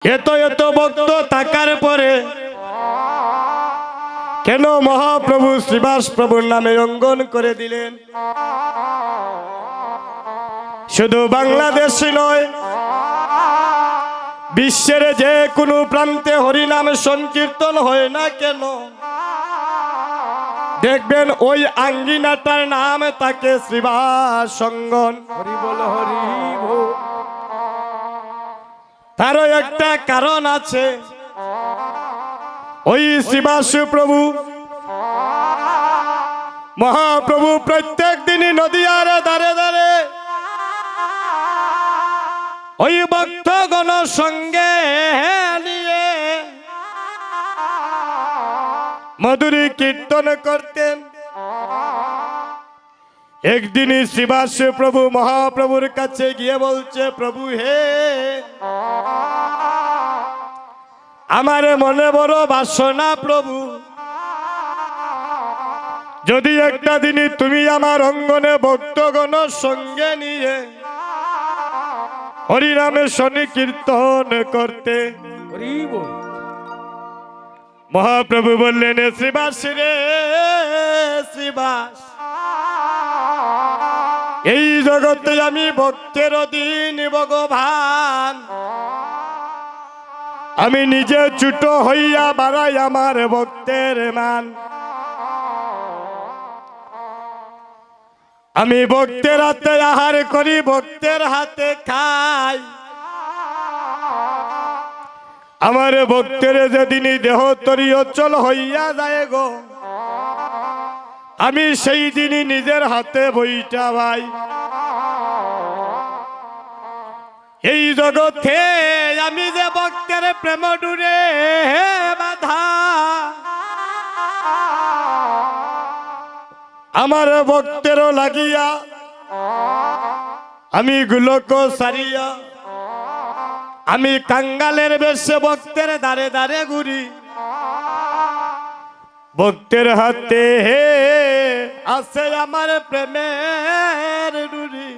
এত এত ভক্ত থাকার পরে কেন মহাপ্রভু শ্রীবাস প্রভুর নামে অঙ্গন করে দিলেন? শুধু বাংলাদেশই নয়, বিশ্বের যে কোনো প্রান্তে হরিনাম সংকীর্তন হয় না কেন, দেখবেন ওই আঙ্গিনাটার নাম তাকে শ্রীবাস অঙ্গন। হরি বল হরি বল। তারও একটা কারণ আছে। ওই শ্রীবাস প্রভু মহাপ্রভু প্রত্যেক দিনই নদীয়ার ধারে ধারে ওই ভক্তগণ সঙ্গে নিয়ে মধুরী কীর্তন করতেন। একদিনই শ্রীবাস প্রভু মহাপ্রভুর কাছে গিয়ে বলছে, প্রভু হে, আমার মনে বড় বাসনা প্রভু, যদি একটা দিনই তুমি আমার অঙ্গনে ভক্তগণ সঙ্গে নিয়ে হরিনামে শনি কীর্তন করতে। হরি বল। মহাপ্রভু বললেন, শ্রীবাস রে শ্রীবাস, এই জগতে আমি ভক্তের অধীন ভগবান, আমি নিজে ছোট হইয়া বাড়াই আমার ভক্তের মান। আমি ভক্তের হাতে আহার করি, ভক্তের হাতে খাই। আমার ভক্তের যেদিনই দেহ তরি অচল হইয়া যায় গো, আমি সেই দিনই নিজের হাতে বইটা ভাই। এই জগতে আমি যে ভক্তের প্রেম ডুরে বাধা, আমার ভক্তেরও লাগিয়া আমি গুলোক সারিয়া আমি কাঙ্গালের বেশে ভক্তের দাঁড়ে দাঁড়ে ঘুরি। ভক্তের হাতে হে আছে আমার প্রেমের ডুরি,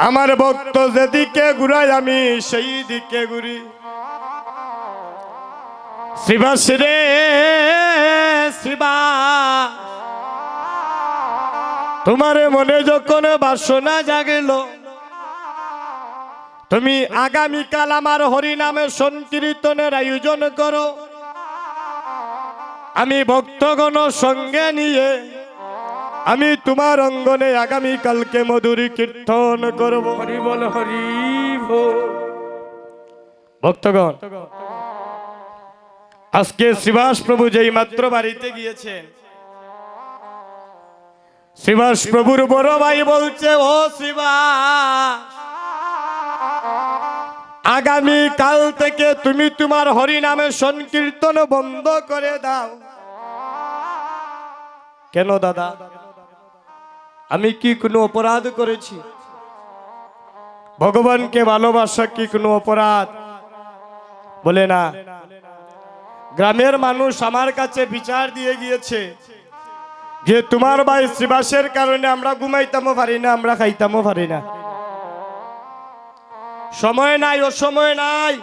আমার ভক্ত যেদিকে ঘুরাই আমি সেই দিকে ঘুরি। শ্রীবাস রে শ্রীবাস, তোমার মনে যখন বাসনা জাগিল, তুমি আগামীকাল আমার হরিনামে সংকীর্তনের আয়োজন করো। আমি ভক্তগণ সঙ্গে নিয়ে আমি তোমার অঙ্গনে আগামীকালকে মধুরী কীর্তন করব। হরি বল হরি বল। ভক্তগণ, আজকে শ্রীবাস প্রভু যেই মাত্র বাড়িতে গিয়েছেন, শ্রীবাস প্রভুর বড় ভাই বলছে, ও শ্রীবাস, আগামী কাল থেকে তুমি তোমার হরিনামে সংকীর্তন বন্ধ করে দাও। কেন দাদা, আমি কি কোনো অপরাধ করেছি? ভগবানকে ভালোবাসা কি কোনো অপরাধ? বলে না। গ্রামের মানুষ আমার কাছে বিচার দিয়ে গিয়েছে যে তোমার ভাই শ্রীবাসের কারণে আমরা ঘুমাইতামও পারি না, আমরা খাইতামও পারি না। সময় নাই, অসময় নাই,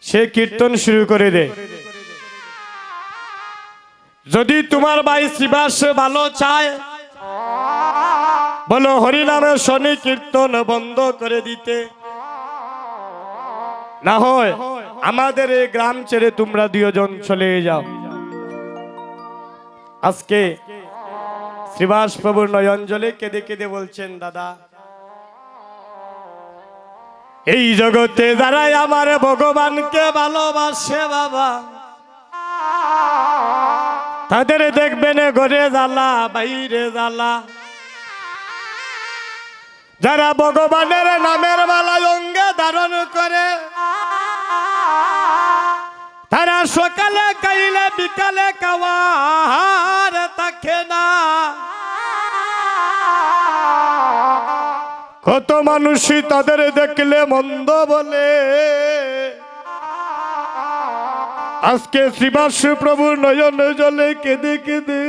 সে কীর্তন শুরু করে দে। যদি তোমার ভাই শ্রীবাস ভালো চায়, বলো হরিনামে শনি কীর্তন বন্ধ করে দিতে। না হয় আমাদের এই গ্রাম ছেড়ে তোমরা দুজন চলে যাও। আজকে শ্রীবাস প্রভুর নয়ন জলে কেঁদে কেঁদে বলছেন, দাদা, এই জগতে যারাই আমার ভগবানকে ভালোবাসে বাবা, তাদের দেখবেন ঘরে জ্বালা বাইরে জ্বালা। যারা ভগবানের নামের মালা অঙ্গে ধারণ করে, তারা সকালে খাইলে বিকালে খাওয়ার থাকে না। কত মানুষই তাদের দেখলে মন্দ বলে। আজকে শ্রীবাস প্রভুর নয়ন জলে কেঁদে কেঁদে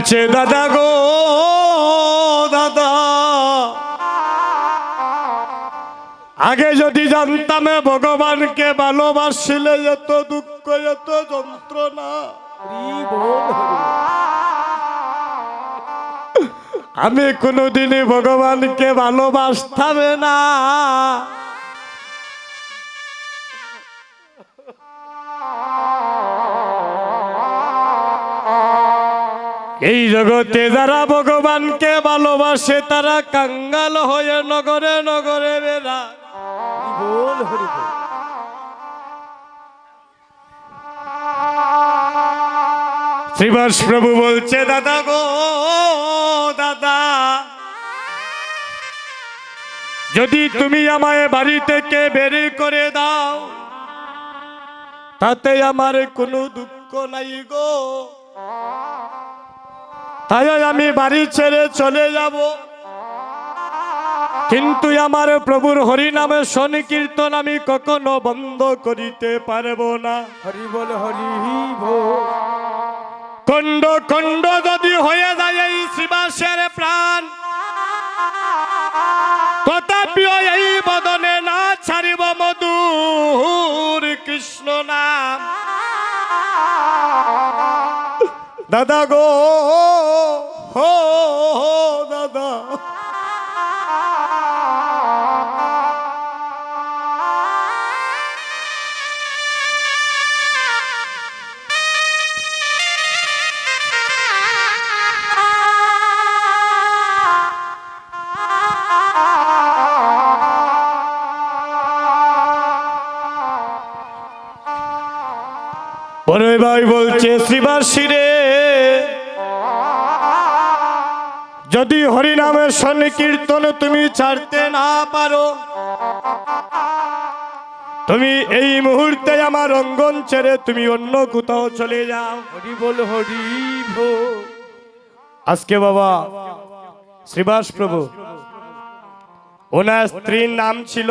বলছে দাদা গো দাদা, আগে যদি জানতাম ভগবানকে ভালোবাসলে এত দুঃখ এত যন্ত্রণা, হরি বল হরি বল। আমি কোনোদিনই ভগবানকে ভালোবাসতাম না। এই জগতে যারা ভগবানকে ভালোবাসে তারা কাঙ্গাল হয়ে নগরে নগরে বেড়ায়। হরি বল হরি বল। শ্রীবাস প্রভু বলছে দাদা গো দাদা, যদি তুমি আমায় বাড়ি থেকে বের করে দাও তাতে আমার কোনো দুঃখ নাই গো, তাই আমি বাড়ি ছেড়ে চলে যাব, কিন্তু আমার প্রভুর হরিনামে সংকীর্তন আমি কখনো বন্ধ করিতে পারবো না। হরি বল হরি বল। খণ্ড খণ্ড যদি হয়ে যায় এই শ্রীবাসের প্রাণ, তথাপিও এই বদনে না ছাড়িব মধুর কৃষ্ণ নাম। দাদা গো হো দাদা, বড় ভাই বলছে শ্রীবাসী রে, যদি হরিনামের সংকীর্তন তুমি ছাড়তে না পারো, তুমি এই মুহূর্তে আমার অঙ্গন ছেড়ে তুমি অন্য কোথাও চলে যাও। হরি বল হরি বল। আজকে বাবা শ্রীবাস প্রভু, ওনার স্ত্রীর নাম ছিল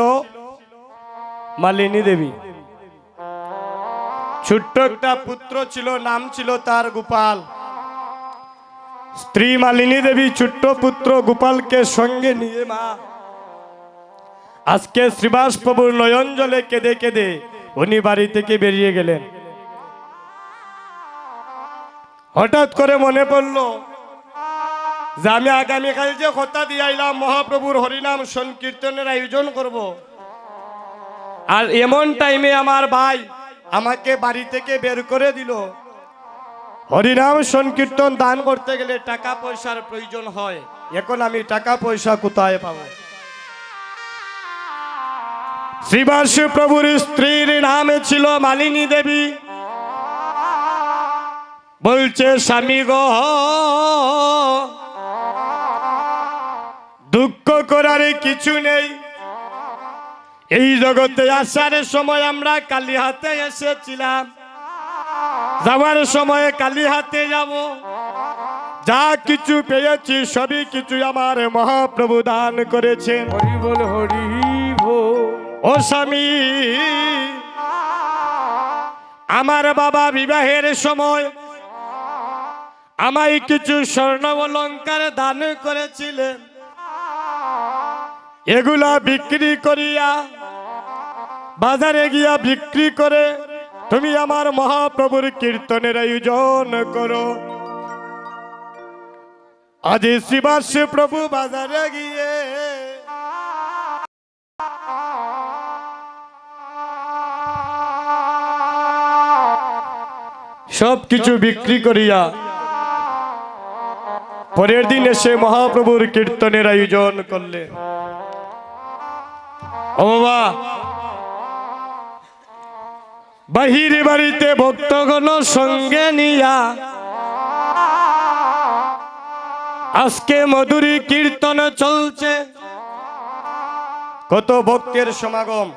মালিনী দেবী, ছোট্ট একটা পুত্র ছিল, নাম ছিল তার গোপাল। স্ত্রী মালিনী দেবী ছোট্ট পুত্র গোপালকে সঙ্গে নিয়ে মা আজকে শ্রীবাস প্রভুর নয়ন জলে কেঁদে কেঁদে উনি বাড়ি থেকে বেরিয়ে গেলেন। হঠাৎ করে মনে পড়লো যে আমি আগামীকাল যে কথা দিয়ে আইলাম মহাপ্রভুর হরিনাম সংকীর্তনের আয়োজন করব, আর এমন টাইমে আমার ভাই আমাকে বাড়ি থেকে বের করে দিল। হরিনাম সংকীর্তন দান করতে গেলে টাকা পয়সার প্রয়োজন হয়, এখন আমি টাকা পয়সা কোথায় পাবো? শ্রীবাস প্রভুর স্ত্রীর নাম ছিল মালিনী দেবী। বলছে স্বামী গো, দুঃখ করার কিছু নেই, এই জগতে আসার সময় আমরা কালী হাতে এসেছিলাম, যাওয়ার সময় কালী হাতে যাব, যা কিছু পেয়েছি সবই কিছু আমার মহাপ্রভু দান করেছেন। হরি বল হরি বল। ও স্বামী, আমার বাবা বিবাহের সময় আমায় কিছু স্বর্ণ অলংকার দান করেছিলেন, এগুলা বিক্রি করিয়া বাজারে গিয়া বিক্রি করে তুমি আমার মহাপ্রভুর কীর্তনের আয়োজন করো। আজ শ্রীবাস প্রভু বাজারে গিয়ে সব কিছু বিক্রি করিয়া পরের দিন এসে মহাপ্রভুর কীর্তনের আয়োজন করলেন। ও বাবা, বাহির বাড়িতে ভক্তগণ সঙ্গে নিয়া আজকে মধুরী কীর্তন চলছে, কত ভক্তের সমাগম।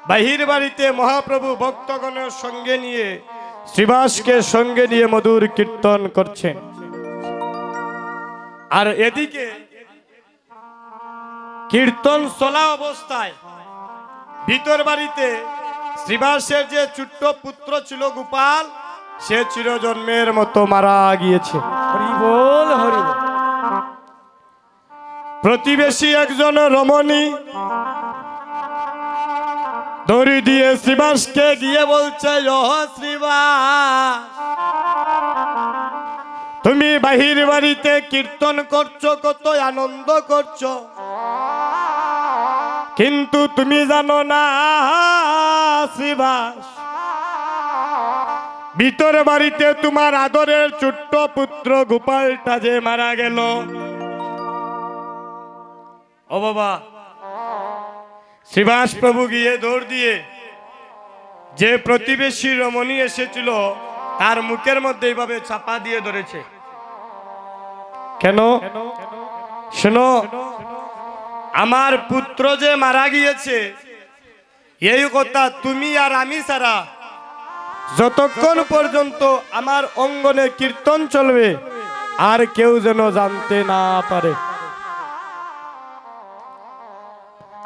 বাহির বাড়িতে মহাপ্রভু ভক্তগণের সঙ্গে নিয়ে শ্রীবাসকে সঙ্গে নিয়ে মধুর কীর্তন করছেন, আর এদিকে কীর্তন চলা অবস্থায় ভিতর বাড়িতে শ্রীবাসের যে ছোট্ট পুত্র ছিল গোপাল, সে চিরজন্মের মতো মারা গিয়েছে। হরি বল হরি বল। প্রতিবেশী একজন রমণী দড়ি দিয়ে শ্রীবাসকে গিয়ে বলছে, ও শ্রীবাস, তুমি বাহির বাড়িতে কীর্তন করছো, কত আনন্দ করছো, কিন্তু তুমি জানো না শ্রীবাস, ভিতর বাড়িতে তোমার আদরের ছোট্ট পুত্র গোপালটা যে মারা গেল। ও বাবা, শ্রীবাস প্রভু গিয়ে দৌড় দিয়ে যে প্রতিবেশী রমণী এসেছিল তার মুখের মধ্যে এইভাবে চাপা দিয়ে ধরেছে। কেন? শোনো, আমার পুত্র যে মারা গিয়েছে এই কথা তুমি আর আমি ছাড়া যতক্ষণ পর্যন্ত আমার অঙ্গনে কীর্তন চলবে আর কেউ যেন জানতে না পারে।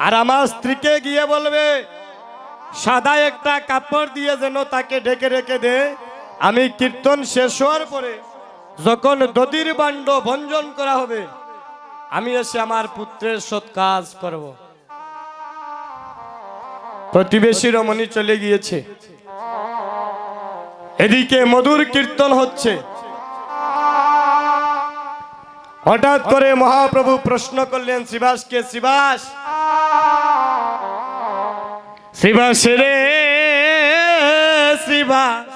আর আমার স্ত্রীকে গিয়ে বলবে সাদা একটা কাপড় দিয়ে যেন তাকে ঢেকে রেখে দে, আমি কীর্তন শেষ হওয়ার পরে যখন দধির বাণ্ড ভঞ্জন করা হবে আমি এসে আমার পুত্রের সৎ কাজ করব। প্রতিবেশী রমণী চলে গিয়েছে, এদিকে মধুর কীর্তন হচ্ছে। হঠাৎ করে মহাপ্রভু প্রশ্ন করলেন শ্রীবাসকে, শ্রীবাস, শ্রীবাস রে শ্রীবাস,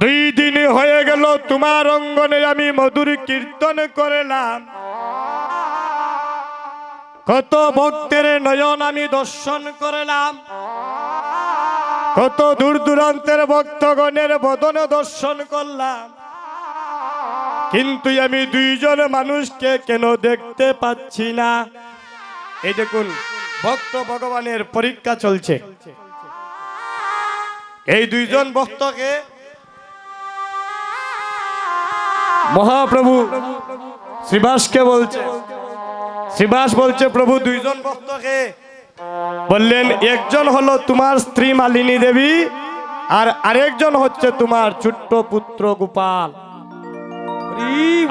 2 দিন হয়ে গেল তোমার অঙ্গনে আমি মধুর কীর্তন করলাম, কত ভক্তের নয়ন আমি দর্শন করলাম, কত দূর দূরান্তের ভক্তগণের বদন দর্শন করলাম, কিন্তু আমি 2 জন মানুষকে কেন দেখতে পাচ্ছি না? এই দেখুন, ভক্ত ভগবানের পরীক্ষা চলছে। এই 2 জন ভক্তকে মহাপ্রভু শ্রীবাসকে বলছে, শ্রীবাস বলছে, প্রভু 2 জন ভক্তকে বললেন, একজন হলো তোমার স্ত্রী মালিনী দেবী আর আরেকজন হচ্ছে তোমার ছোট্ট পুত্র গোপাল।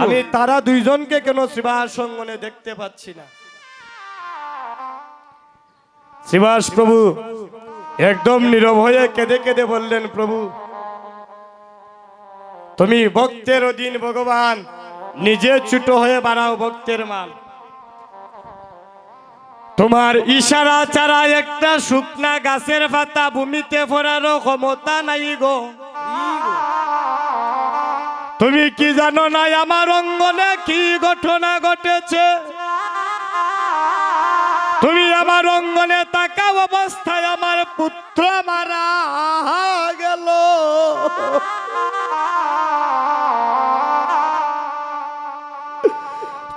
আমি তারা 2 জনকে কেন শ্রীবাস অঙ্গনে দেখতে পাচ্ছি না? শ্রীবাস প্রভু একদম নীরব হয়ে কেঁদে কেঁদে বললেন, প্রভু তুমি ভক্তের অধীন ভগবান, নিজে ছোট হয়ে বাড়াও ভক্তের মান, তোমার ইশারা ছাড়া একটা শুকনা গাছের পাতা ভূমিতে ফোরারও ক্ষমতা নাই গো। তুমি কি জানো না আমার অঙ্গনে কি ঘটনা ঘটেছে? তুমি আমার অঙ্গনে থাকা অবস্থায় আমার পুত্র মারা গেল।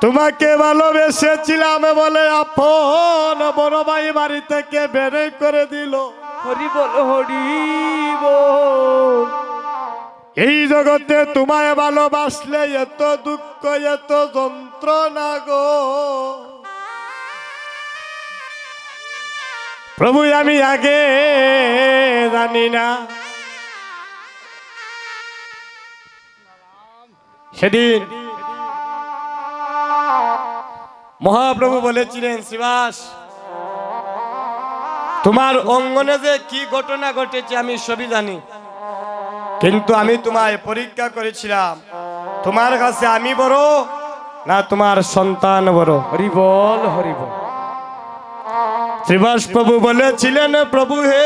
তোমাকে ভালোবেসেছিলাম বলে আপন বড় ভাই বাড়ি থেকে বের করে দিল। হরি বল হরি বল। এই জগতে তোমায় ভালোবাসলে এত দুঃখ এত যন্ত্রণা গো। প্রভু আমি আগে জানি না। সেদিন মহাপ্রভু বলেছিলেন, শ্রীবাস তোমার অঙ্গনে যে কি ঘটনা ঘটেছে আমি সবই জানি, কিন্তু আমি তোমায় পরীক্ষা করেছিলাম তোমার কাছে আমি বড় না তোমার সন্তান বড়। হরি বল হরি বল। শ্রীবাস প্রভু বলেছিলেন, প্রভু হে,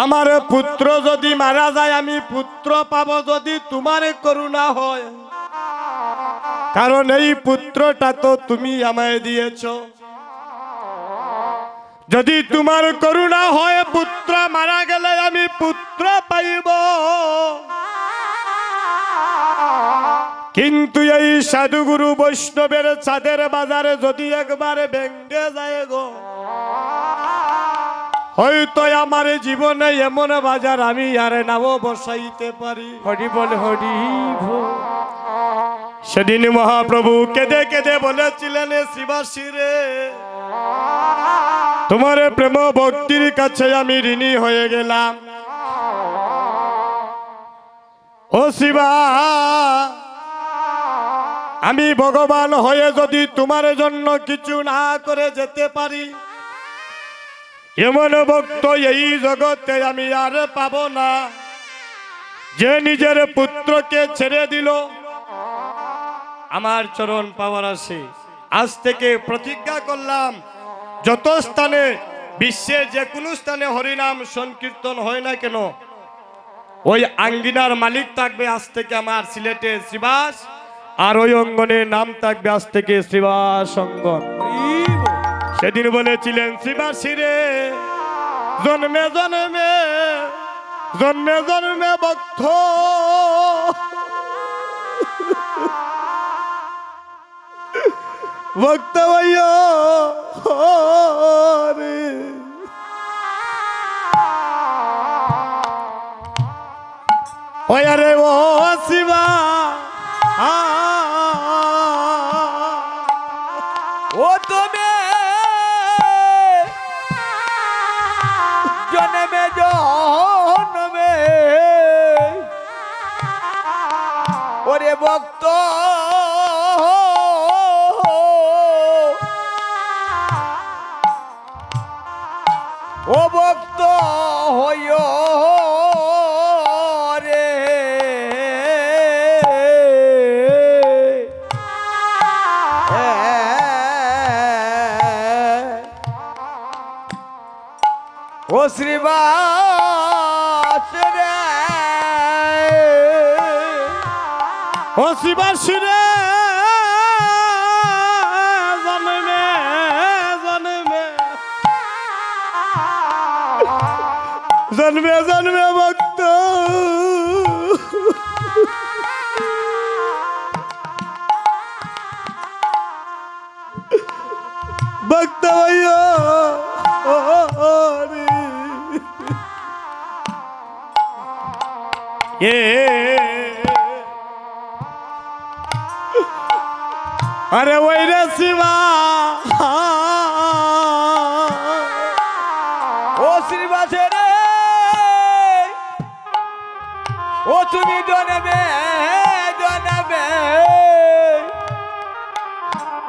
আমার পুত্র যদি মারা যায় আমি পুত্র পাবো যদি তোমার করুণা হয়, কারণ এই পুত্রটা তো তুমি আমায় দিয়েছ। যদি তোমার করুণা হয় পুত্র মারা গেলে আমি পুত্র পাইব, কিন্তু এই সাধুগুরু বৈষ্ণবের চাঁদের বাজারে যদি একবার ভেঙ্গে যায় গো, হয়তো আমার জীবনে এমন বাজার আমি আর নাও বসাইতে পারি। হরি বল হরি বল। সেদিন মহাপ্রভু কেঁদে কেঁদে বলেছিলেন, শ্রীবাসী রে তোমার প্রেম ভক্তির কাছে আমি ঋণী হয়ে গেলাম। ও শিবা, আমি ভগবান হয়ে যদি তোমার জন্য কিছু না করে যেতে পারি, এমন ভক্ত এই জগতে আমি আর পাব না, যে নিজের পুত্রকে ছেড়ে দিল আমার চরণ পাওয়ার আসে। আজ থেকে প্রতিজ্ঞা করলাম, যত স্থানে, বিশ্বের যে কোনো স্থানে হরিনাম সংকীর্তন হয় না কেন, ওই আঙ্গিনার মালিক থাকবে আজ থেকে আমার সিলেটে শ্রীবাস, আর ওই অঙ্গনের নাম থাকবে আজ থেকে শ্রীবাস অঙ্গন। সেদিন বলেছিলেন, শ্রীবাসী রে, জন্মে জন্মে জন্মে জন্মে ভক্ত, ভক্ত ভাইয়া রে। ওই আরে ও শিবা, ও তুমি জন্মে জন্মে ওরে ভক্ত ও ভক্ত হইও রে ও শ্রীবাস রে, ও শিবাসী রে, জন্মে জন্মে জন্মে জন্মে ভক্ত, ভক্ত ভাইয়া রে। আরে ওই রে শিবা, ও শ্রীবাস রে, ও তুমি জন্মে জন্মে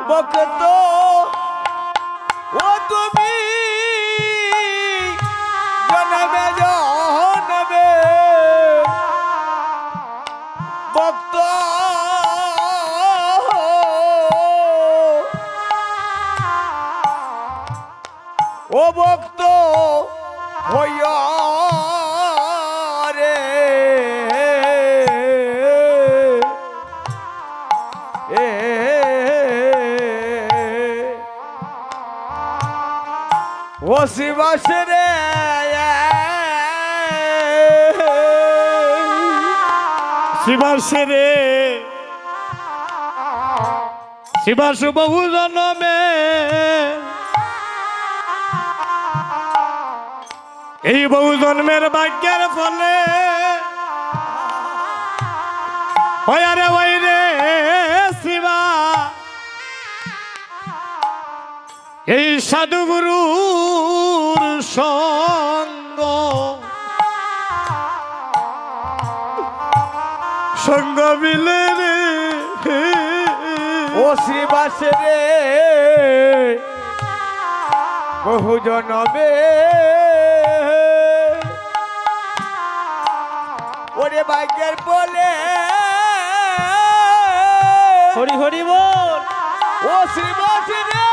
ভক্ত, ও তুমি জন্মে জন্মে ভক্ত, ও ভক্ত হইয়া রে ও শিবাস রে, শিবাসী রে, শিবাস বহু জন্মে এই বহু জন্মের ভাগ্যের ফলে ওই আরে ওই রে শিবা, এই সাধুগুরুর সঙ্গ সঙ্গ মিলে রে, ও শ্রীবাস রে, বহু জনমে ওরে ভাগ্যের বলে হরি হরি বল। ও শ্রীবাস রে,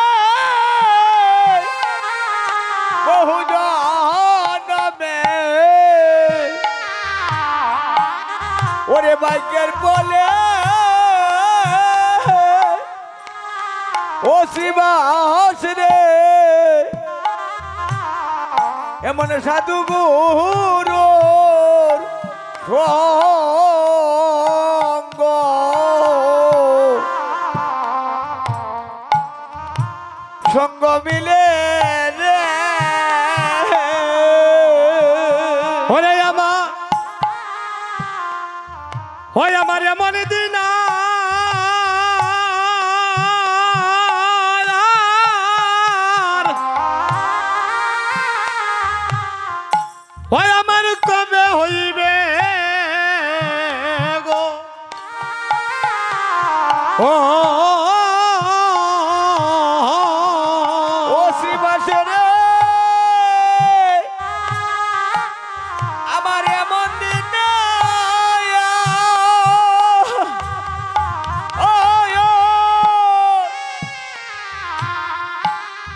বহু জনমে ওরে ভাগ্যের বলে ও শ্রীবাস রে, এমন সাধু গুরুর সঙ্গ সঙ্গ মিলে রে, ওরে আমার এমন দিন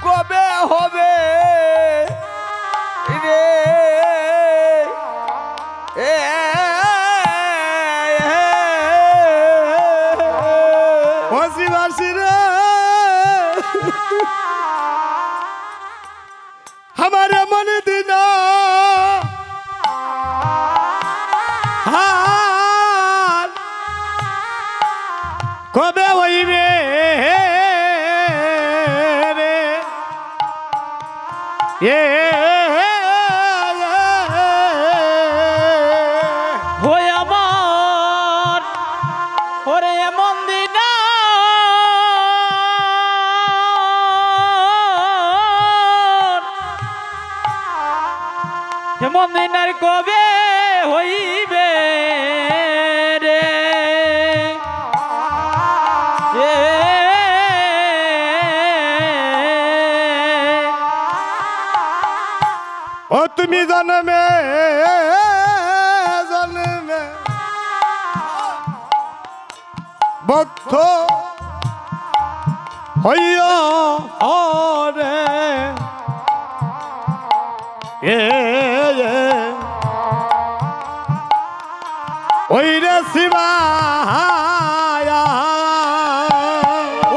কবে হবে রে এ হসিবাসি রে আমার মন দিনা হাল কবে হইবে রে এ হই আমার ওরে এমন দিন এমন দিন আর কবে হইবে রে এ ও তুমি জন্মে জন্মে ভক্ত হইয়া রে এ ওই রে শিবা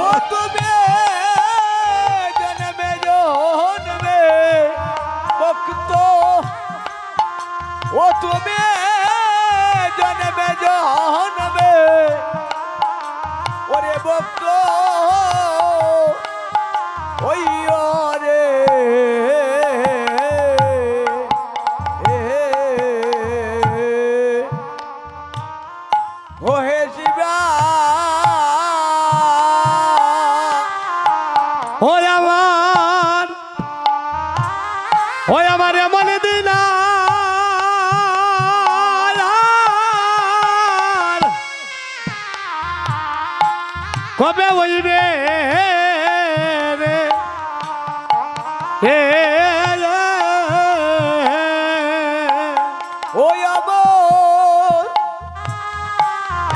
ও তুমি জন্মে জন্মে ভক্ত ও তুমি জন্মে জন্মে ওরে ভক্ত ওই রে ও হে শিবা ওই আমার এমন দিন কবে হইবে রে এ ওই আমার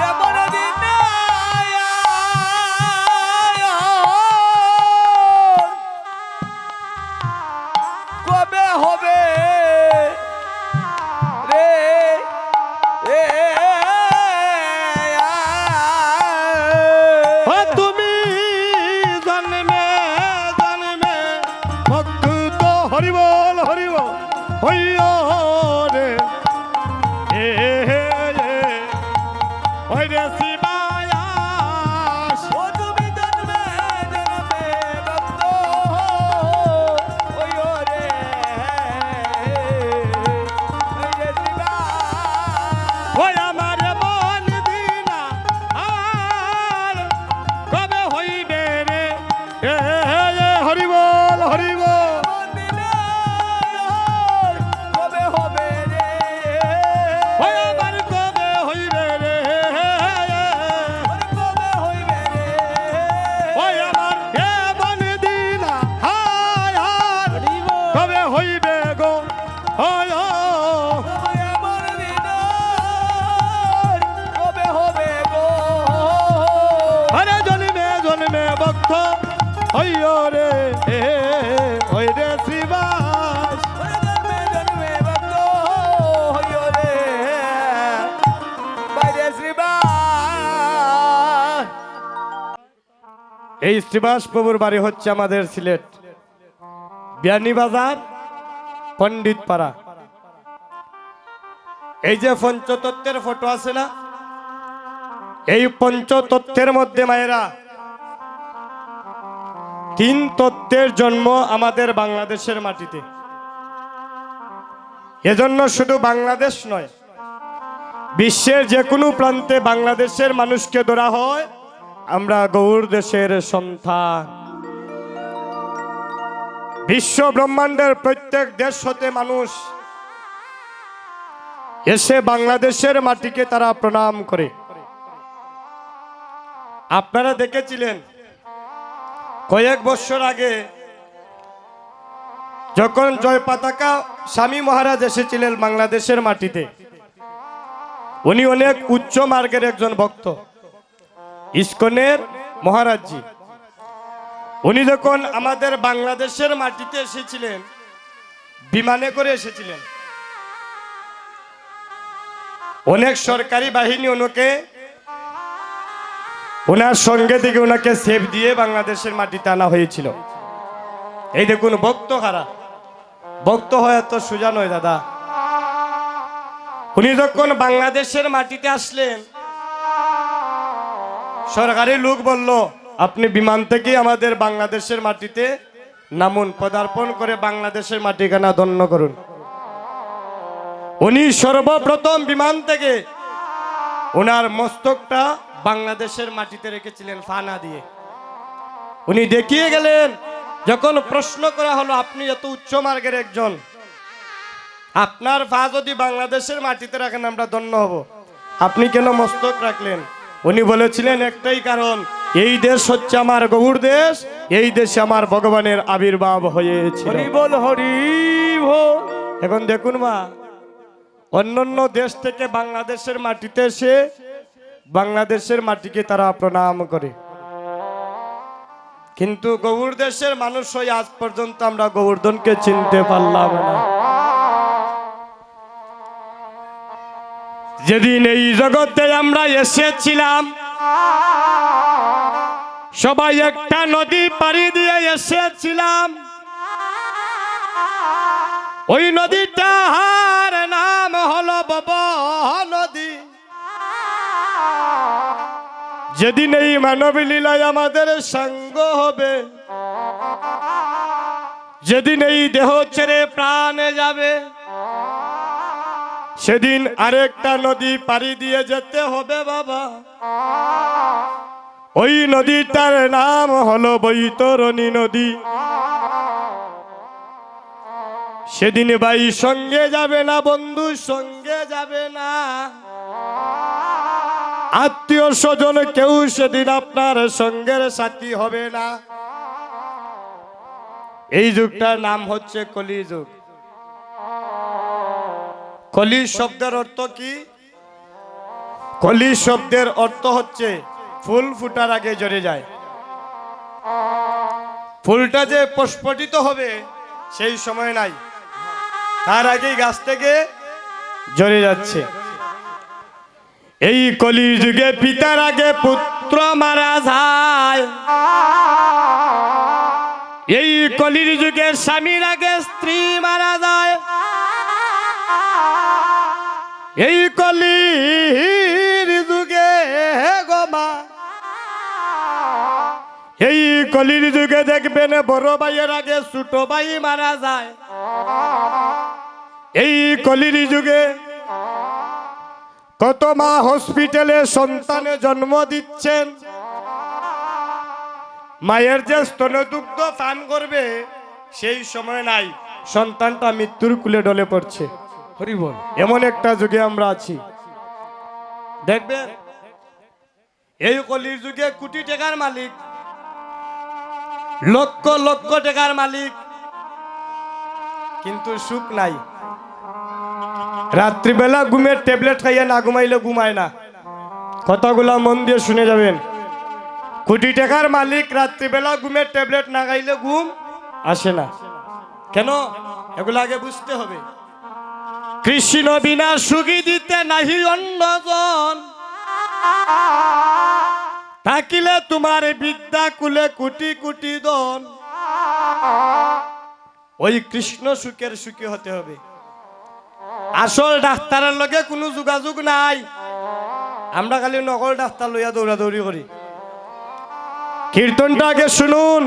এমন দিন কবে হবে রে এ ও তুমি জন্মে জন্মে ভক্ত হরিবল হরিবল হইয়া রে এ ওই রে শিবায়া ও তুমি জন্মে জন্মে ভক্ত ওই রে শিবা ওই আমার মন দিনা আর কবে হইবে রে এ হরিবল হরিবল কবে হবে রে ওই আমার কবে হইবে রে কবে হইবে রে ওই আমার মন দিনা হায় হায় কবে হইবে গো হয় আমার দিন কবে হবে গো আরে জন্মে জন্মে ভক্ত হইয় রে ওই রে শিবাস জন্মে জন্মে ভক্ত হইও রে বাইরে শ্রীবা এই শ্রীবাস প্রভুর বাড়ি হচ্ছে আমাদের সিলেট বিয়ানীবাজার পণ্ডিত পাড়া। এই যে পঞ্চতত্ত্বের ফটো আছে না, এই পঞ্চতত্ত্বের মধ্যে মায়েরা 3 তত্ত্বের জন্ম আমাদের বাংলাদেশের মাটিতে। এজন্য শুধু বাংলাদেশ নয়, বিশ্বের যে কোনো প্রান্তে বাংলাদেশের মানুষকে ধরা হয় আমরা গৌর দেশের সন্তান। বিশ্ব ব্রহ্মাণ্ডের প্রত্যেক দেশ হতে মানুষ এসে বাংলাদেশের মাটিকে তারা প্রণাম করে। আপনারা দেখেছিলেন কয়েক বছর আগে যখন জয় পতাকা স্বামী মহারাজ এসেছিলেন বাংলাদেশের মাটিতে, উনি অনেক উচ্চ মার্গের একজন ভক্ত, ইস্কনের মহারাজজি। উনি যখন আমাদের বাংলাদেশের মাটিতে এসেছিলেন বিমানে করে এসেছিলেন, অনেক সরকারি বাহিনী ওনার সঙ্গে থেকে ওনাকে সেফ দিয়ে বাংলাদেশের মাটিতে আনা হয়েছিল। এই দেখুন ভক্ত হারা, ভক্ত হয় তো সোজা নয় দাদা। উনি যখন বাংলাদেশের মাটিতে আসলেন, সরকারি লোক বলল আপনি বিমান থেকে আমাদের বাংলাদেশের মাটিতে নামুন, পদার্পণ করে বাংলাদেশের মাটিখানা ধন্য করুন। উনি সর্বপ্রথম বিমান থেকে ওনার মস্তকটা বাংলাদেশের মাটিতে রেখেছিলেন ফানা দিয়ে। উনি দেখিয়ে গেলেন, যখন প্রশ্ন করা হলো আপনি এত উচ্চ মার্গের একজন, আপনার পা যদি বাংলাদেশের মাটিতে রাখেন আমরা ধন্য হব, আপনি কেন মস্তক রাখলেন? উনি বলেছিলেন একটাই কারণ, এই দেশ হচ্ছে আমার গৌর দেশ, এই দেশে আমার ভগবানের আবির্ভাব হয়েছিল। হরি বল হরি বল। এখন দেখুন মা, অন্যান্য দেশ থেকে বাংলাদেশের মাটিতে এসে বাংলাদেশের মাটিকে তারা প্রণাম করে, কিন্তু গৌর দেশের মানুষ হয়ে আজ পর্যন্ত আমরা গোবর্ধনকে চিনতে পারলাম না। যেদিন এই জগতে আমরা এসেছিলাম, সবাই একটা নদী পাড়ি দিয়ে এসেছিলাম। ওই নদীটার নাম হলো বব নদী। যেদিন এই মানব লীলায় আমাদের সঙ্গ হবে, যেদিন এই দেহ ছেড়ে প্রাণে যাবে, সেদিন আরেকটা নদী পাড়ি দিয়ে যেতে হবে বাবা। ওই নদীটার নাম হলো বৈতরণী নদী। সেদিন ভাই সঙ্গে যাবে না, বন্ধু সঙ্গে যাবে না, আত্মীয় স্বজন কেউ সেদিন আপনার সঙ্গের সাথী হবে না। এই যুগটার নাম হচ্ছে কলি যুগ। কলি শব্দের অর্থ কি? কলি শব্দের অর্থ হচ্ছে ফুল ফুটার আগে ঝরে যায়। ফুলটা যে প্রস্ফুটিত হবে সেই সময় নাই, তার আগেই গাছ থেকে ঝরে যাচ্ছে। এই কলি যুগে পিতার আগে পুত্র মারা যায়, এই কলির যুগে স্বামীর আগে স্ত্রী মারা যায়, এই কলির যুগে গোমা, এই কলির যুগে দেখবেন বড় ভাইয়ের আগে ছোট ভাই মারা যায়। এই কলির যুগে কত মা হসপিটালে সন্তানে জন্ম দিচ্ছেন, মায়ের যে স্তনদুগ্ধ পান করবে সেই সময় নাই, সন্তানটা মৃত্যুর কুলে ঢলে পড়ছে। হরি বল। এমন একটা যুগে আমরা আছি। দেখবেন এই কলির যুগে কোটি টাকার মালিক, লক্ষ লক্ষ টাকার মালিক, কিন্তু সুখ নাই। রাত্রিবেলা ঘুমের ট্যাবলেট খাইয়ে না ঘুমাইলে ঘুমায় না। কথাগুলা মন দিয়ে শুনে যাবেন। কোটি টাকার মালিক রাত্রিবেলা ঘুমের ট্যাবলেট না খাইলে ঘুম আসে না। কেন? এগুলো আগে বুঝতে হবে। কৃষ্ণ বিনা সুখী দিতে নাহি অন্যজন, থাকিলে তোমার বিদ্যা কুলে কোটি কোটি দন। ওই কৃষ্ণ সুখের সুখী হতে হবে। আসল ডাক্তারের লগে কোনো যোগাযোগ নাই, আমরা খালি নকল ডাক্তার লইয়া দৌড়াদৌড়ি করি। কীর্তনটা আগে শুনুন,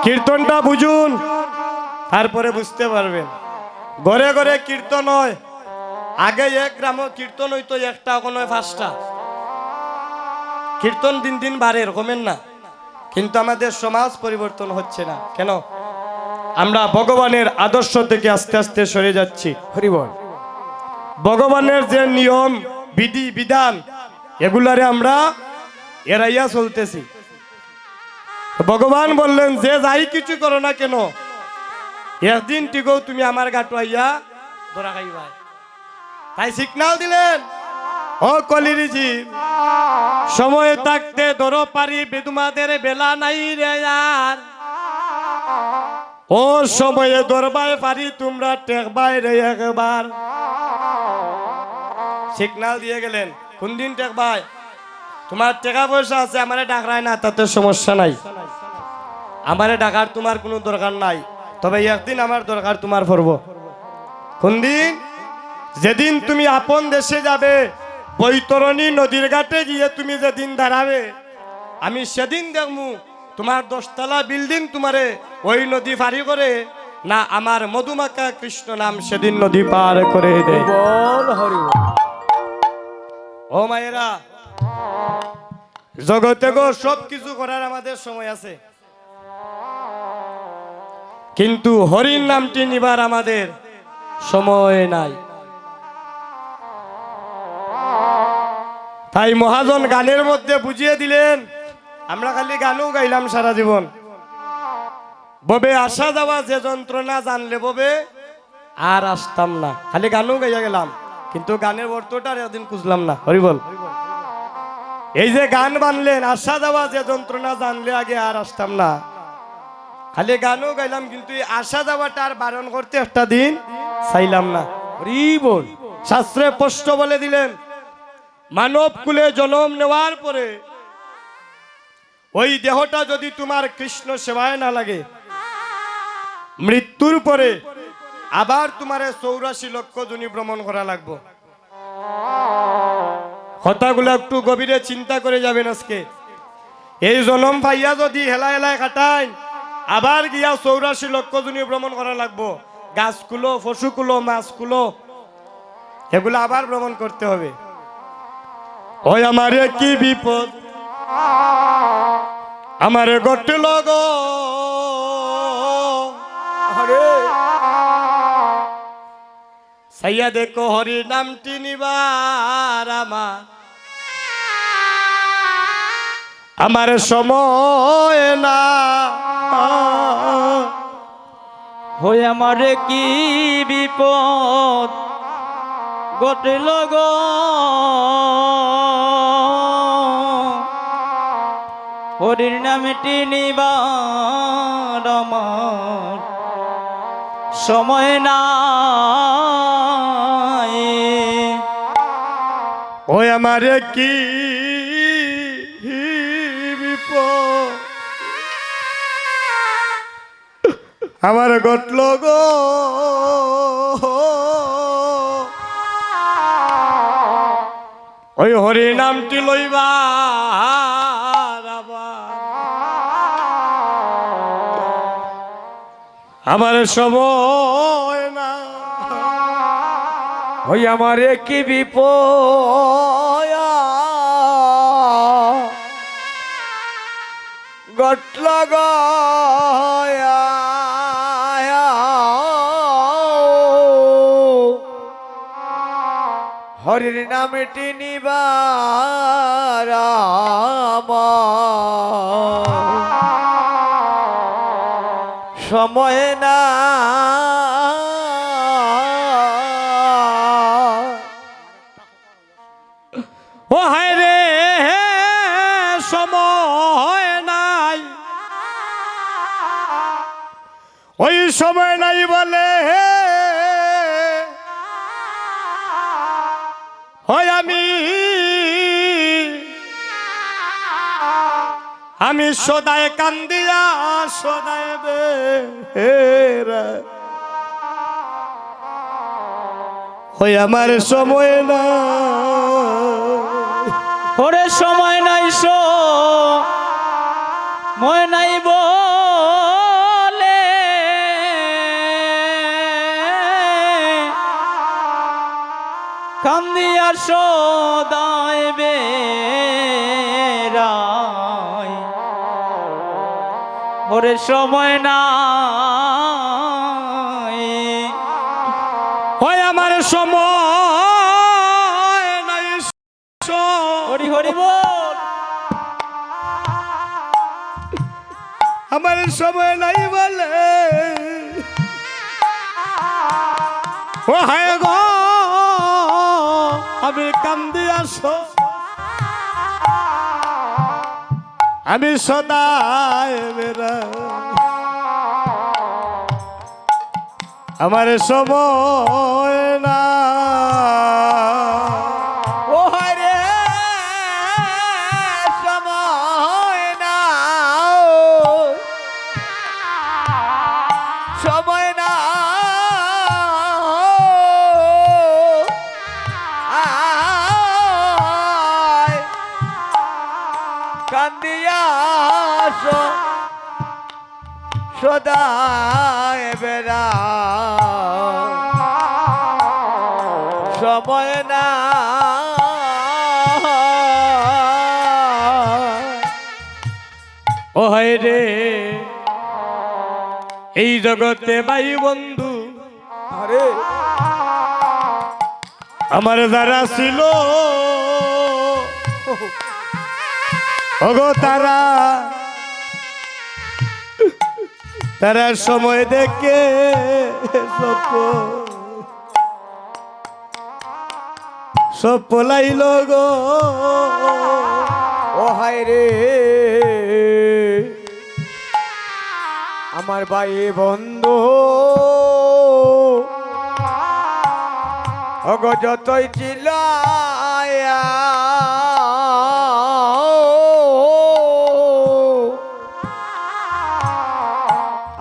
কীর্তনটা বুঝুন, তারপরে বুঝতে পারবেন। ঘরে ঘরে কীর্তন হয়, আগে এক গ্রাম কীর্তন হইতো একটা, এখন হয় 5টা। কীর্তন দিন দিন বাড়ে, এরকমের না, কিন্তু আমাদের সমাজ পরিবর্তন হচ্ছে না। কেন? আমরা ভগবানের আদর্শ থেকে আস্তে আস্তে সরে যাচ্ছি। হরি বল। ভগবানের যে নিয়ম বিধি বিধান এগুলারে আমরা এড়াইয়া চলতেছি। ভগবান বললেন যে যাই কিছু করো না কেন, একদিন টিকো তুমি আমার গাটো আইয়া ধরা খাইবা। তাই সিগনাল দিলেন, ও কলির জীব, সময় থাকতে ধরো পারি, বেদুমাদের বেলা নাই রে আর। ও সময়ে দরবারে পারি তোমরা টেকবাই রে একবার সিগনাল দিয়ে গেলেন কোন দিন টেকবাই তোমার টাকা পয়সা আছে আমারে ডাকরায় না তাতে সমস্যা নাই আমারে ডাকার তোমার কোনো দরকার নাই তবে একদিন আমার দরকার তোমার পড়ব কোন দিন যেদিন তুমি আপন দেশে যাবে বৈতরণী নদীর ঘাটে গিয়ে তুমি যেদিন দাঁড়াবে আমি সেদিন দেখমু তোমার 10তলা বিল্ডিং তোমারে ওই নদী পারি করে না আমার মধুমাখা কৃষ্ণ নাম সেদিন নদী পার করে দেয় বল হরি বল। ও মায়েরা জগতে গো সব কিছু করার আমাদের সময় আছে কিন্তু হরির নামটি নিবার আমাদের সময় নাই তাই মহাজন গানের মধ্যে বুঝিয়ে দিলেন আমরা খালি গানও গাইলাম সারা জীবন ববে আসা যাওয়া যে যন্ত্রণা জানলে ববে আর আসতাম না খালি গানও গাইয়া গেলাম কিন্তু গানের অর্থটা এদিন খুঁজলাম না হরি বল এই যে গান বানলেন আসা যাওয়া যে যন্ত্রণা জানলে আগে আর আসতাম না খালি গানও গাইলাম কিন্তু এই আসা যাওয়াটা আর বারণ করতে একটা দিন চাইলাম না হরি বল। শাস্ত্রে স্পষ্ট বলে দিলেন মানব কুলে জন্ম নেওয়ার পরে ওই দেহটা যদি তোমার কৃষ্ণ সেবায় না লাগে মৃত্যুর পরে আবার তোমার 84 লক্ষ জনি ভ্রমণ করা লাগবে কথাগুলো একটু গভীরে চিন্তা করে যাবেন আজকে এই জন্ম পাইয়া যদি হেলা হেলায় কাটাই আবার গিয়া 84 লক্ষ জনি ভ্রমণ করা লাগবো গাছগুলো পশুগুলো মাছগুলো এগুলো আবার ভ্রমণ করতে হবে ওই আমারে কি বিপদ আমারে ঘটল গো হরে সাইয়া দেখো হরি নামটি নিবার আমার সময় না হয়ে আমারে কি বিপদ ঘটিল গো হরির নামটি নিবার আমার সময় নাই ওই আমারে কি বিপদ আমার ঘটল গো ওই হরি নামটি লইবা আমার সময় না ওই আমারে কি বিপদ ঘটল গয়া হরির নামটি নিবার সময় না ও হায় রে সময় নাই ওই সময় নাই বলে হয় আমি সদায় কান্দিয়া সদায় বেরা ওই আমার সময় না ওরে সময় নাই সময় নাই বলে কান্দিয়া সদায় বেড়াই ওরে সময় নাই ওই আমার সময় নাই হরি হরি বল আমার সময় নাই বলে ও হায় গো আমি কান্দি আসো আমি সদায় বেড়া আমার সময় না ও হরে সময় না সময় না আয় কান্দিয়া সদায় বেড়া সময় না ও হায় রে এই জগতে ভাই বন্ধু আরে আমার যারা ছিল ওগো তারা তারা সময় দেখে সব পলাইল গো ও হায় রে আমার ভাই বন্ধু অগো যতই চিল্লায়া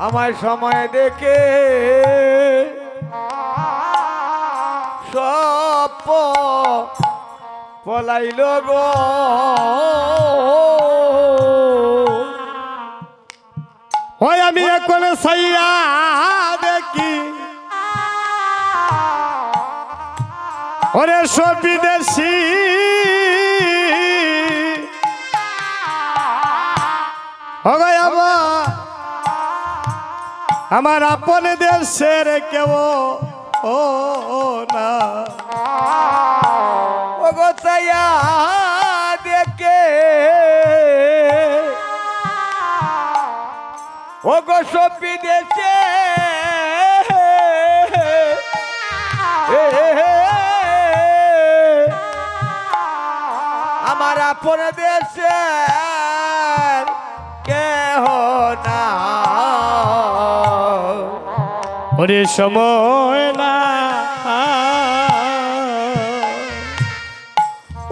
আমার সময় দেখে সব পলাইল গো হয় আমি এখন সাইয়া দেখি ওরে সব বিদেশি হবে আমার আপন দেশের কেউ ও না ও গো সাইয়া দেখে ও গো সব বিদেশে আমার আপন দেশে কেহ না ওরে সময় না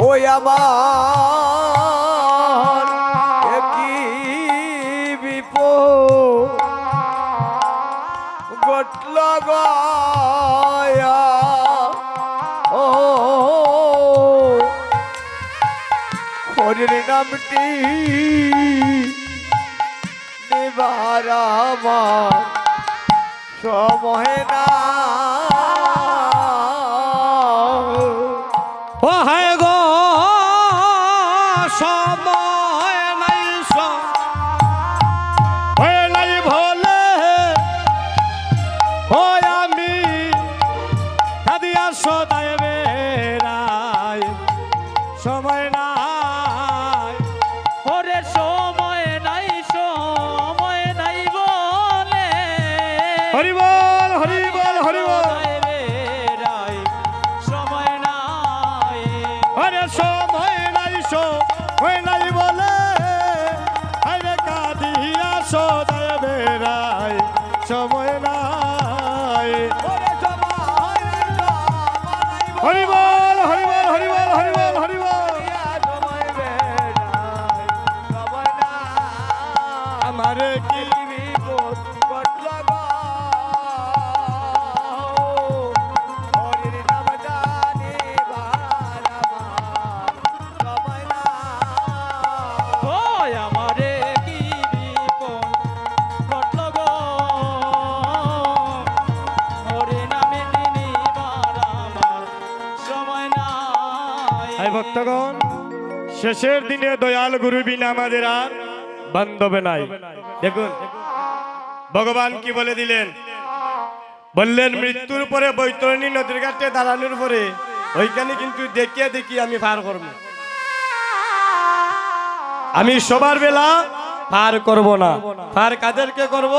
ওই আমার একই বিপদ ঘটল গয়া ও হরির নামটি নিবার আমার সময় না ও হায় গো সময় নাই হয় নাই ভোলে ও আমি কাদিয়া সদায় বেড়াই সময় নাই ওরে সময় নাই বলে হরি বল হরি বল হরি বল সদায় বেড়াই সময় নাই আরে সময় নাই হয় নাই বলে আরে কাদিয়া সদায় বেড়াই সময় নাই হরি বল হরি বল হরি বল হরি বল হরি বল আমারে কি ও আমারে কি বিপদ ঘটল গো ওরে নামে নিবার আমার সময় নাই হাই ভক্তগণ শেষের দিনে দয়াল গুরু বিনা আমাদের আর বান্ধব নাই দেখুন ভগবান কি বলে দিলেন বললেন মৃত্যুর পরে বৈতরণী নদীর ঘাটে দাঁড়ানোর পরে ওইখানে কিন্তু দেখিয়ে দেখি আমি পার করব আমি সবার বেলা পার করব না পার কাদেরকে করব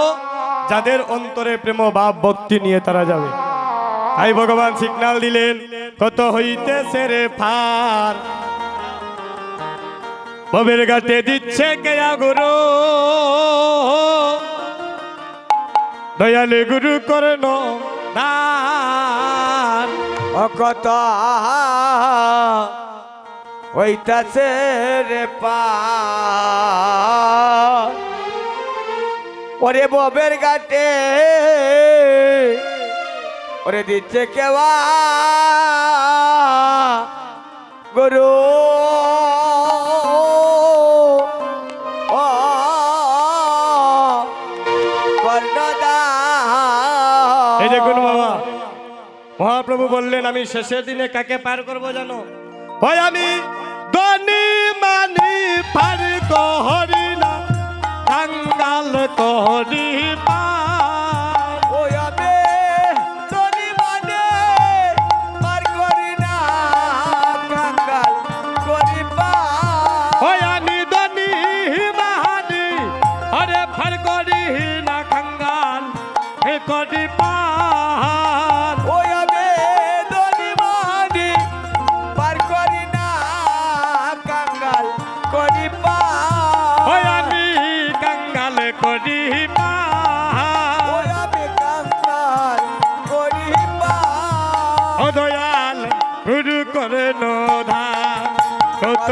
যাদের অন্তরে প্রেম ভাব ভক্তি নিয়ে তারা যাবে তাই ভগবান সিগন্যাল দিলেন কত হইতেছে রে পার ভবের ঘাটে দিচ্ছে কেয়া গুরু দয়ালে গুরু করেন দান কত হইতাছে রে পা ওরে ববের ঘাটে ওরে দিচ্ছে কেবা গরু ও কর্ণদা এই দেখুন বাবা, মহাপ্রভু বললেন আমি শেষের দিনে কাকে পার করব জানো? ওই আমি ধনী মানি পার করি না, কাঙ্গাল করি পার। ওই আমি ধনী মানে পার করি না, কাঙ্গাল করি পার। ওই আমি ধনী মানি আরে পার করি না, কাঙ্গাল করি পার। ওই আমি ধনী মানে পার করি না, কাঙ্গাল করি পার। ওই আমি কাঙ্গাল করি পার। ওই আমি কাঙ্গাল করি পার। ও দয়াল গুরু করে নোধা কত।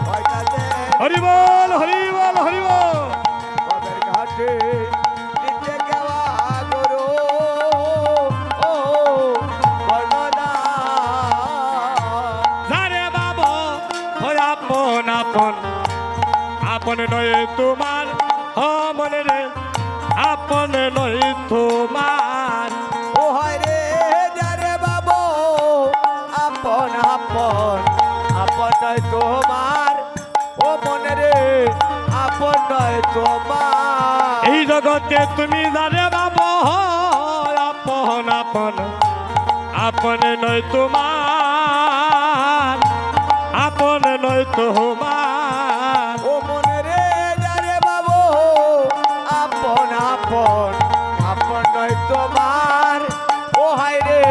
হইতাছে হরি বল, হরি বল, হরি বল। বাবের ঘাটে দিচ্ছে কেবা গরু ও কর্ণদা যারে বাবা ওই আপন আপন, আপন নয় তোমার, ও মনে রে আপন নয় তোমার। ও হয় রে যারে বাবু আপন আপন, আপন নয় তোমার ও মনে রে আপন নয় তোমার। এই জগতে তুমি যারে বাবা আপন আপন, আপন নয় তোমার, আপন নয় তোমার। ও মনে রে যারে বাবু আপন আপন, আপন নয় তোমার। ও হায় রে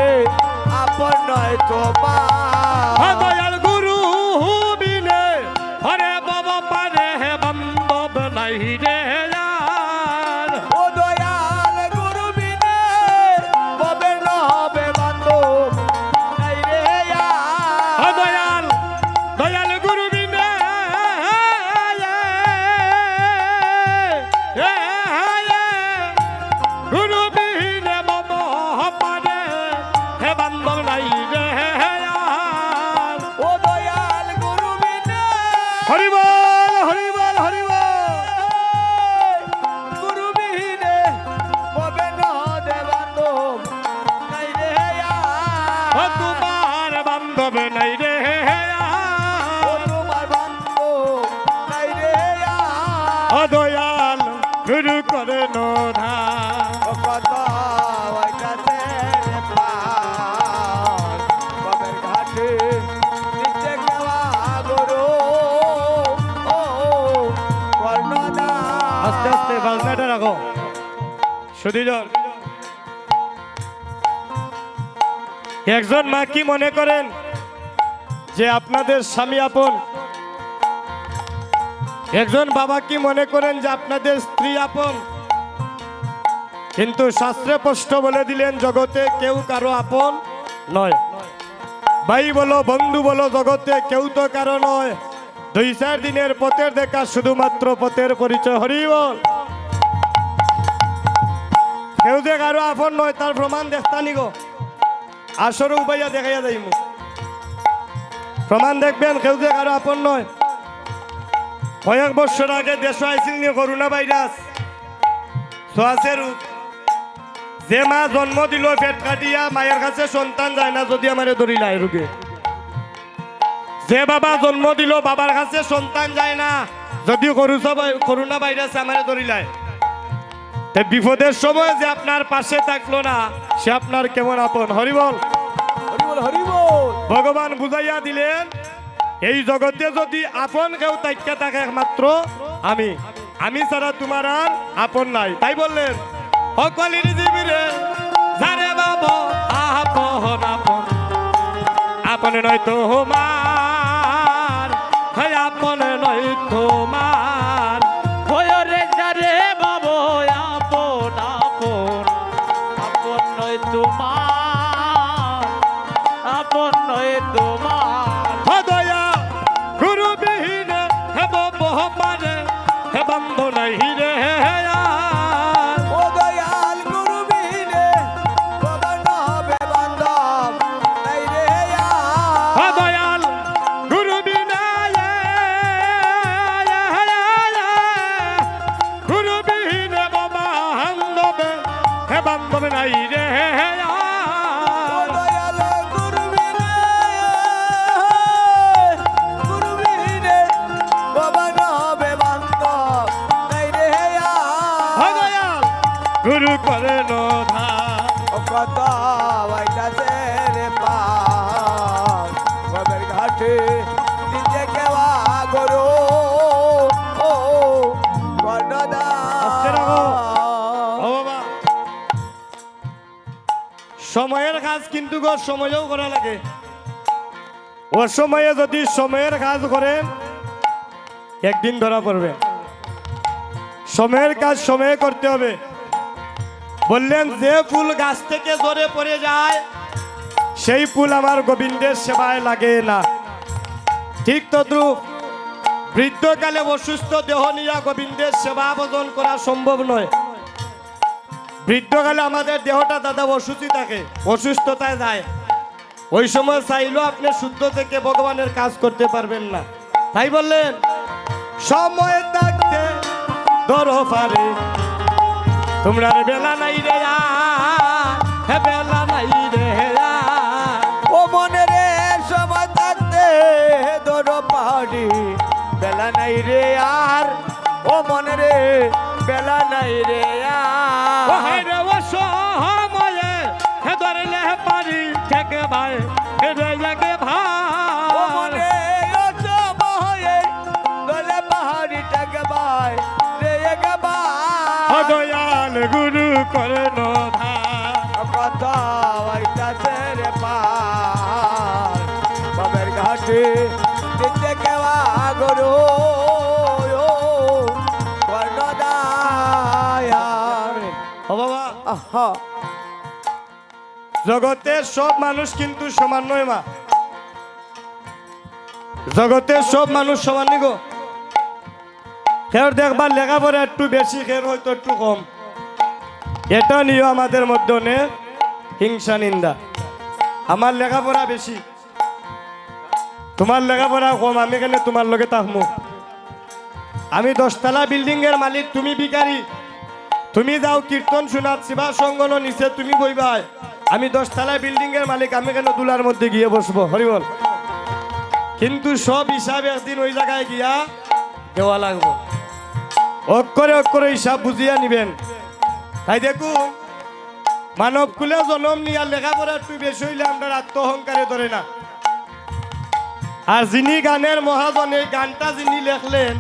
আপন নয় তোমার। দয়াল গুরু বিনে হরে বাবা পারে হে বান্ধব নাই রে আর। ও দয়াল গুরু বিনে ববে নহবে বান্ধব নাই রে আর। দয়াল দয়াল গুরু বিনে গুরু বিনে বাবা পারে হে বান্ধব নাই রে আর। ও দয়াল গুরু বিনে হরি বল, হরি বল, হরি বল। গুরু বিনে ববে নহবে বান্ধব নাই রে ও আর। তোমার বান্ধব নাই রে ও তোমার বান্ধব নাই রে ও আর। দয়াল গুরু করে নোধা। ও কত হইতাছে রে পার ববের ঘাটে দিচ্ছে কেবা গরু ও কর্ণদা আস্তে আস্তে বাজনাটা রাখো সুধীজন। একজন মা কি মনে করেন যে আপনাদের স্বামী আপন? একজন বাবা কি মনে করেন যে আপনাদের স্ত্রী আপন? কিন্তু শাস্ত্রে স্পষ্ট বলে দিলেন জগতে কেউ কারো আপন নয়। ভাই বলো বন্ধু বলো জগতে কেউ তো কারো নয়। 2-4 দিনের পথের দেখা শুধুমাত্র পথের পরিচয়। হরি বল। কেউ যে কারো আপন নয় তার প্রমাণ দেখতানি গো। আসরে উপাইয়া দেখাইয়া যাইমু, প্রমাণ দেখবেন কেউ যে কারো আপন নয়। কয়েক বছর আগে দেশ আইছিল নিয়ে করোনা ভাইরাস ছোঁয়াচে রূপ। যে মা জন্ম দিল পেট কাটিয়া মায়ের কাছে সন্তান যায় না যদি আমারে ধরি লাই রোগে। যে বাবা জন্ম দিল বাবার কাছে সন্তান যায় না যদি করোনা ভাইরাস আমারে ধরি লাই। বিপদের সময় যে আপনার পাশে থাকলো না সে আপনার কেমন আপন? হরিবল। হরিবল হরিবল। ভগবান বুঝাইয়া দিলেন এই জগতে যদি আপন কেউ তাইকা থাকে একমাত্র আমি, আমি ছাড়া তোমার আর আপন নাই। তাই বললেন অকলির জীবিরে যারে বাবা আপন আপন, আপন নয় তোমার, আপন নয় তোমার। হয় রে যারে বাবো আপন আপন, আপন নয় নয় তোমার, আপন নয় তোমার। দয়া গুরু বিহীনে হেব বহমানে হে বন্ধ নাই রে আর। ও দয়াল গুরু বিনে গোবর্ণ হবে বান্ধব নাই রে আর। দয়াল গুরু বিনা গুরু বিহীনে বাবা বান্ধবে হে বান্ধব নাই রে ও আর। দয়াল গুরু বিনে গোবর্ণ হবে বান্ধব নাই রে আর। দয়াল গুরু করে নোধা ও কত বাইটাছে রে পার গবের ঘাটে দিতে কেওয়া গরু ও কর্ণদা। আস্তে রাখো। ও বাবা সময়ের কাজ কিন্তু গো সময়েও করা লাগে। ও সময়ে যদি সময়ের কাজ করেন একদিন ধরা পড়বে। সময়ের কাজ সময়ে করতে হবে। বললেন যে ফুল গাছ থেকে ঝরে পড়ে যায় সেই ফুল আমার গোবিন্দের সেবায় লাগে না। ঠিক তদ্রুপ বৃদ্ধকালে অসুস্থ দেহ নিয়ে গোবিন্দের সেবা ভজন করা সম্ভব নয়। বৃদ্ধকালে আমাদের দেহটা দাদা অসুস্থ থাকে, অসুস্থতায় যায়। ওই সময় চাইলেও আপনি শুদ্ধ থেকে ভগবানের কাজ করতে পারবেন না। তাই বললেন সময় থাকতে ধরো পারে তোমরা বেলা নাই রে আর, হে বেলা নাই রে আর। ও মনে রে সময় থাকতে ধরো পাহাড়ি বেলা নাই রে আর। ও মনে রে বেলা নাই রে আর। ও হায় রে ও সময়ে হে ধরলে পারি থেকে ভাই হে রে লাগে ও ভাই। মনে ও সময়ে গলে পাহাড়ি টাকে ভাই রে গে ও ভাই। দয়াল গুরু করে নোধা কত বাইটাছে রে পার বাবের ঘাটে দিতে কেওয়া গরু ও কর্ণদায়ার। ও বাবা আহা জগতের সব মানুষ কিন্তু সমান নয় মা। জগতের সব মানুষ সমান নি গো। খের দেখবার লেখাপড়া একটু বেশি, খের হয়তো একটু কম। এটা নিয়েও আমাদের মধ্যে অনেক হিংসা নিন্দা। আমার লেখাপড়া বেশি, তোমার লেখাপড়া কম, আমি কেন তোমার লগে থাকবো? আমি 10তলা বিল্ডিং এর মালিক, তুমি ভিখারি। তুমি যাও কীর্তন শোনাত শিবা সঙ্গন নিচে তুমি বইবাই। আমি 10তলা বিল্ডিং এর মালিক, আমি কেন দুলার মধ্যে গিয়ে বসবো? হরিবল। কিন্তু সব হিসাব একদিন ওই জায়গায় গিয়া দেওয়া লাগবো। অক্ষরে অক্ষরে হিসাব বুঝিয়া নিবেন। তাই দেখুন মানব কুলে জন্ম নিয়া লেখাপড়া একটু বেশি হইলে আমরা আত্মহংকারে ধরে না। আর যিনি গানের মহাজন, এই গানটা যিনি লেখলেন,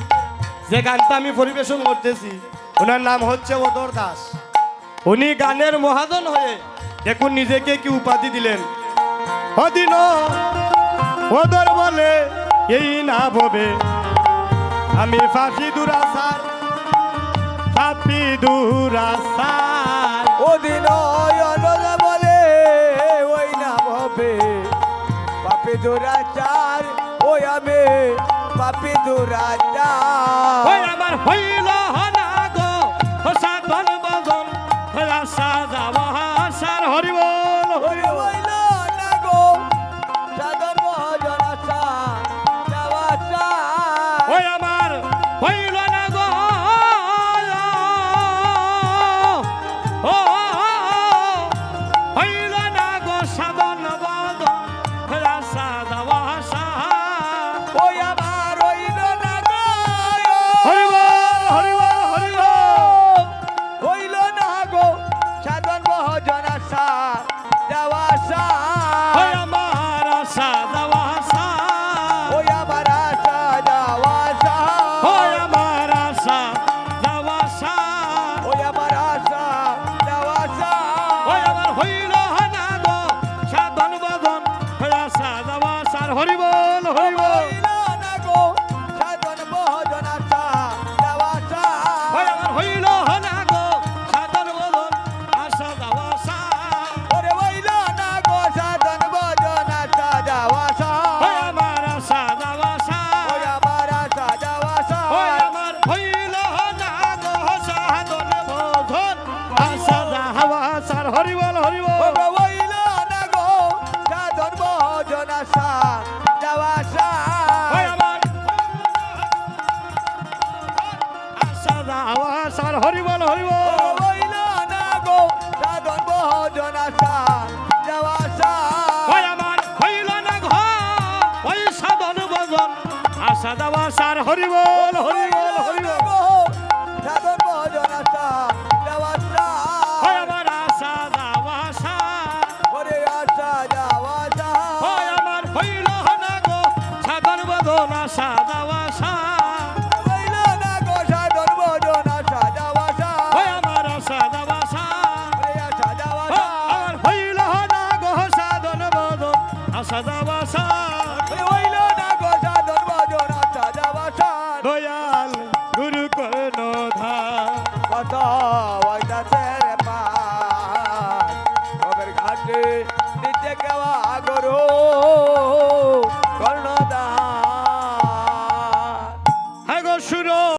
যে গানটা আমি পরিবেশন করতেছি, ওনার নাম হচ্ছে ওদর দাস। উনি গানের মহাজন হয়ে দেখুন নিজেকে কি উপাধি দিলেন। অদিন ওদর বলে এই না ভবে আমি ফাঁসি দুরাসার, ফাঁপি দুরাসার। ওদিন অনল বলে ওই না হবে পাপি দুরাচার। ওই আমি পাপি দুরাচার। ওই আমার হইল না গো সাধন বদন রাসা যাওয়া সার। হরিবল ওরে হইল না গো সাধন ভজন আশা যাওয়া আশা। ওই আমার হইল না গো ও হইল না গো সাধন বদন রাসা যাওয়া সার। ওই আমার হইল না গো হরিবল হরিবল হরিবল। হইল না গো সাধন ভজন আশা যাওয়া আশা। ওই আমার আশা যাওয়া সার। ওই আমার আশা যাওয়া আশা। ওই আমার আশা যাওয়া সার। ওই আমার আশা যাওয়া আশা। ওই আমার হইল না গো সাধন বদন রাসা যাওয়া সার। হরিবল হরিবল। হইল না গো সাধন ভজন আশা যাওয়া আশা। ওই আমার হইল না গো সাধন বদন আশা যাওয়া সার। আসা যাওয়া আসা ওই আমার হইল না ঘর ওই সাধন ভজন আশা দেওয়া সার হরি বল হরি বল হরি বল সাধন ভজন আসা যাওয়া আসা ওই আমার আশা দেওয়া সার ওরে আসা যাওয়া আসা ওই আমার হইল না গো সাধন ভজন আশা দেওয়া সার হইল না গো সাধন ভজন আসা যাওয়া আসা ওই আমার আশা দেওয়া সার ওরে আসা যাওয়া আসা আমার হইল না গো সাধন ভজন আশা দেওয়া সার হইল না গো সাধন ভজন আসা যাওয়া আসা দয়াল গুরু কর্ণ ধার কত ওইটাছে রে পার ঘাটে নিচে গাওয়া গরু